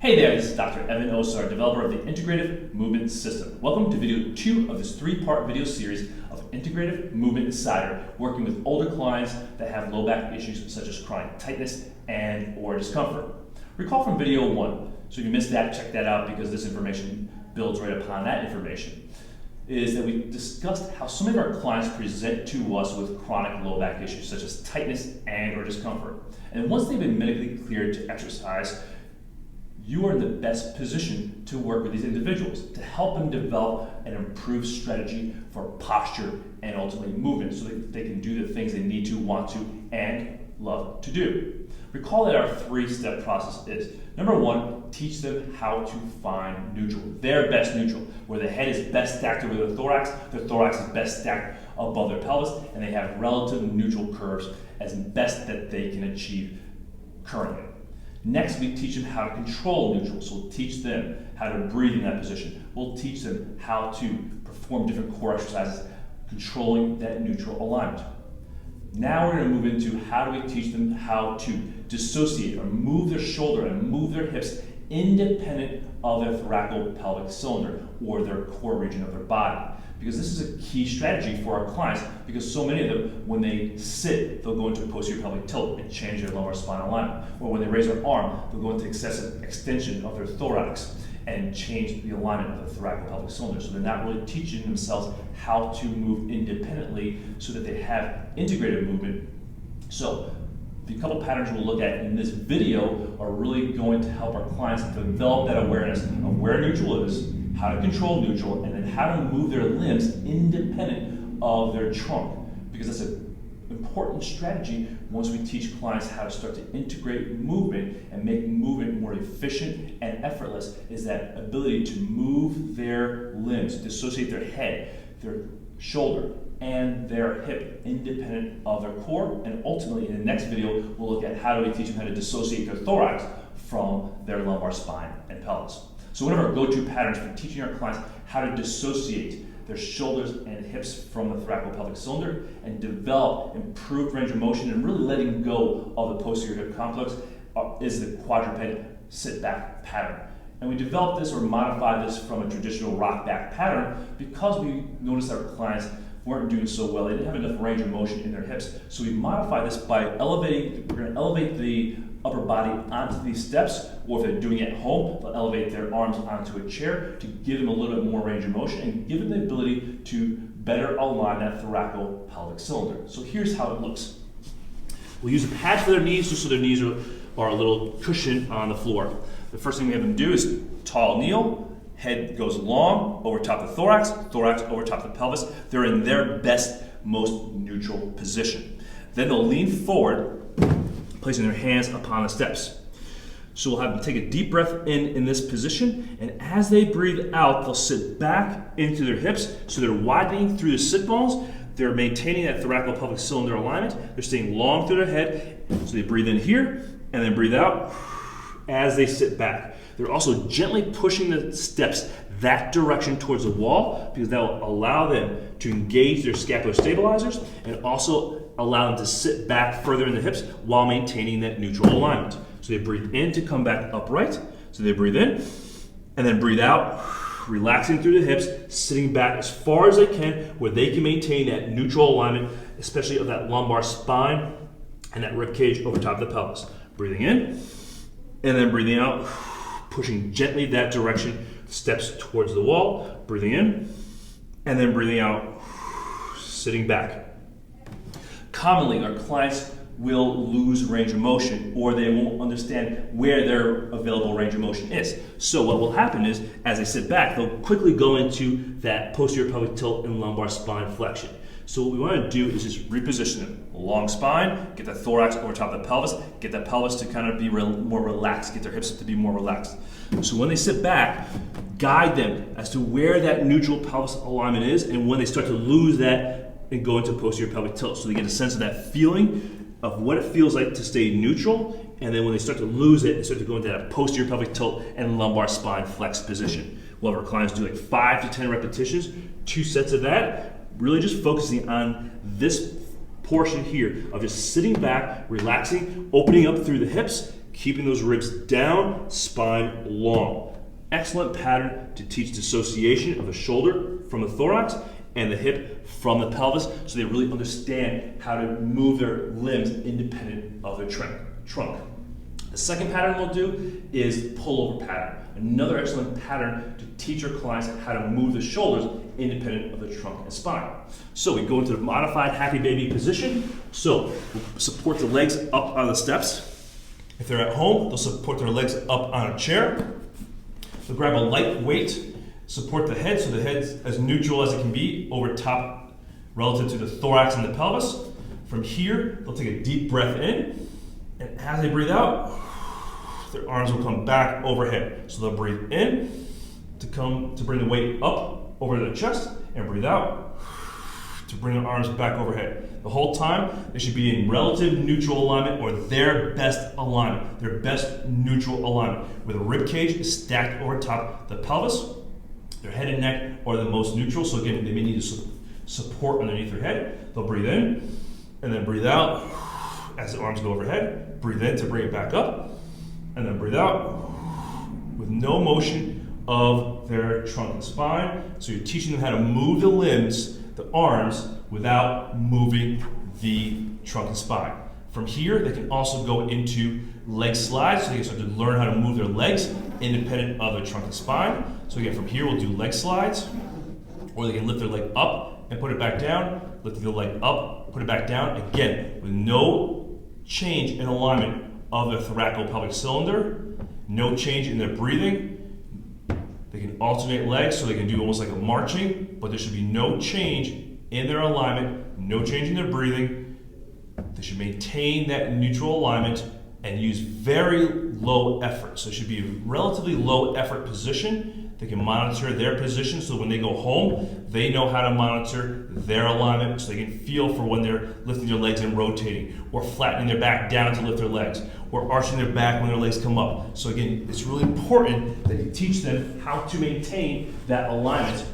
Hey there, this is Dr. Evan Osar, developer of the Integrative Movement System. Welcome to video 2 of this 3-part video series of Integrative Movement Insider, working with older clients that have low back issues such as chronic tightness and or discomfort. Recall from video 1, so if you missed that, check that out because this information builds right upon that information, is that we discussed how some of our clients present to us with chronic low back issues such as tightness and or discomfort. And once they've been medically cleared to exercise, you are in the best position to work with these individuals to help them develop an improved strategy for posture and ultimately movement so that they can do the things they need to, want to, and love to do. Recall that our 3-step process is, number 1, teach them how to find neutral, their best neutral, where the head is best stacked over their thorax is best stacked above their pelvis, and they have relative neutral curves as best that they can achieve currently. Next, we teach them how to control neutral, so we'll teach them how to breathe in that position. We'll teach them how to perform different core exercises, controlling that neutral alignment. Now we're going to move into how do we teach them how to dissociate or move their shoulder and move their hips independent of their thoraco-pelvic cylinder or their core region of their body. Because this is a key strategy for our clients, because so many of them, when they sit, they'll go into posterior pelvic tilt and change their lumbar spine alignment. Or when they raise their arm, they'll go into excessive extension of their thorax and change the alignment of the thoraco-pelvic cylinder. So they're not really teaching themselves how to move independently so that they have integrated movement. So the couple patterns we'll look at in this video are really going to help our clients develop that awareness of where neutral is, how to control neutral, and then how to move their limbs independent of their trunk. Because that's an important strategy once we teach clients how to start to integrate movement and make movement more efficient and effortless, is that ability to move their limbs, dissociate their head, their shoulder, and their hip independent of their core. And ultimately, in the next video, we'll look at how do we teach them how to dissociate their thorax from their lumbar spine and pelvis. So one of our go-to patterns for teaching our clients how to dissociate their shoulders and hips from the thoraco-pelvic cylinder and develop improved range of motion and really letting go of the posterior hip complex is the quadruple sit back pattern. And we developed this or modified this from a traditional rock back pattern because we noticed our clients weren't doing so well. They didn't have enough range of motion in their hips. So we modified this by we're going to elevate the upper body onto these steps, or if they're doing it at home, they'll elevate their arms onto a chair to give them a little bit more range of motion and give them the ability to better align that thoraco-pelvic cylinder. So here's how it looks. We'll use a pad for their knees just so their knees are a little cushion on the floor. The first thing we have them do is tall kneel, head goes long over top of the thorax, thorax over top of the pelvis. They're in their best, most neutral position. Then they'll lean forward, placing their hands upon the steps. So we'll have them take a deep breath in this position, and as they breathe out, they'll sit back into their hips, so they're widening through the sit bones. They're maintaining that thoraco-pelvic cylinder alignment. They're staying long through their head, so they breathe in here, and then breathe out as they sit back. They're also gently pushing the steps that direction towards the wall, because that will allow them to engage their scapular stabilizers and also allow them to sit back further in the hips while maintaining that neutral alignment. So they breathe in to come back upright. So they breathe in and then breathe out, relaxing through the hips, sitting back as far as they can where they can maintain that neutral alignment, especially of that lumbar spine and that rib cage over top of the pelvis. Breathing in and then breathing out, pushing gently that direction, steps towards the wall, breathing in and then breathing out, sitting back. Commonly, our clients will lose range of motion, or they won't understand where their available range of motion is. So what will happen is, as they sit back, they'll quickly go into that posterior pelvic tilt and lumbar spine flexion. So what we want to do is just reposition them. Long spine, get the thorax over top of the pelvis, get the pelvis to kind of be more relaxed, get their hips to be more relaxed. So when they sit back, guide them as to where that neutral pelvis alignment is, and when they start to lose that, and go into posterior pelvic tilt, so they get a sense of that feeling of what it feels like to stay neutral, and then when they start to lose it, they start to go into that posterior pelvic tilt and lumbar spine flex position. We'll have our clients do like 5 to 10 repetitions, 2 sets of that, really just focusing on this portion here of just sitting back, relaxing, opening up through the hips, keeping those ribs down, spine long. Excellent pattern to teach dissociation of the shoulder from the thorax and the hip from the pelvis, so they really understand how to move their limbs independent of their trunk. The second pattern we'll do is pullover pattern. Another excellent pattern to teach our clients how to move the shoulders independent of the trunk and spine. So we go into the modified happy baby position. So we'll support the legs up on the steps. If they're at home, they'll support their legs up on a chair. They'll grab a light weight, support the head so the head's as neutral as it can be over top relative to the thorax and the pelvis. From here, they'll take a deep breath in, and as they breathe out, their arms will come back overhead. So they'll breathe in to bring the weight up over their chest, and breathe out to bring their arms back overhead. The whole time, they should be in relative neutral alignment, or their best alignment, their best neutral alignment, where the rib cage is stacked over top the pelvis. Their head and neck are the most neutral, so again, they may need support underneath their head. They'll breathe in, and then breathe out as the arms go overhead. Breathe in to bring it back up, and then breathe out with no motion of their trunk and spine. So you're teaching them how to move the limbs, the arms, without moving the trunk and spine. From here, they can also go into leg slides, so they can start to learn how to move their legs independent of their trunk and spine. So again, from here, we'll do leg slides, or they can lift their leg up and put it back down, lift the leg up, put it back down, again, with no change in alignment of their thoraco-pelvic cylinder, no change in their breathing. They can alternate legs, so they can do almost like a marching, but there should be no change in their alignment, no change in their breathing. They should maintain that neutral alignment and use very low effort. So it should be a relatively low effort position. They can monitor their position, so when they go home, they know how to monitor their alignment, so they can feel for when they're lifting their legs and rotating, or flattening their back down to lift their legs, or arching their back when their legs come up. So again, it's really important that you teach them how to maintain that alignment,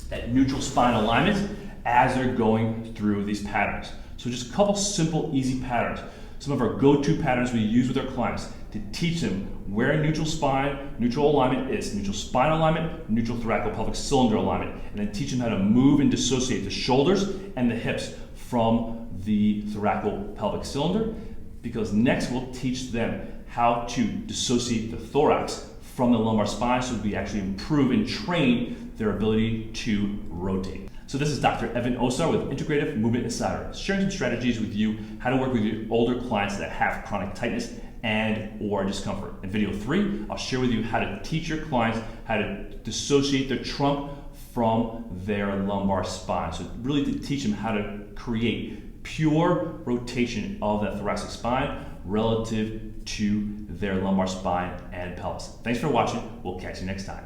that neutral spine alignment, as they're going through these patterns. So just a couple simple, easy patterns. Some of our go-to patterns we use with our clients to teach them where neutral spine, neutral alignment is. Neutral spine alignment, neutral thoraco-pelvic cylinder alignment. And then teach them how to move and dissociate the shoulders and the hips from the thoraco-pelvic cylinder. Because next we'll teach them how to dissociate the thorax from the lumbar spine, so we actually improve and train their ability to rotate. So this is Dr. Evan Osar with Integrative Movement Insider, sharing some strategies with you how to work with your older clients that have chronic tightness and or discomfort. In video 3, I'll share with you how to teach your clients how to dissociate their trunk from their lumbar spine. So really to teach them how to create pure rotation of that thoracic spine relative to their lumbar spine and pelvis. Thanks for watching. We'll catch you next time.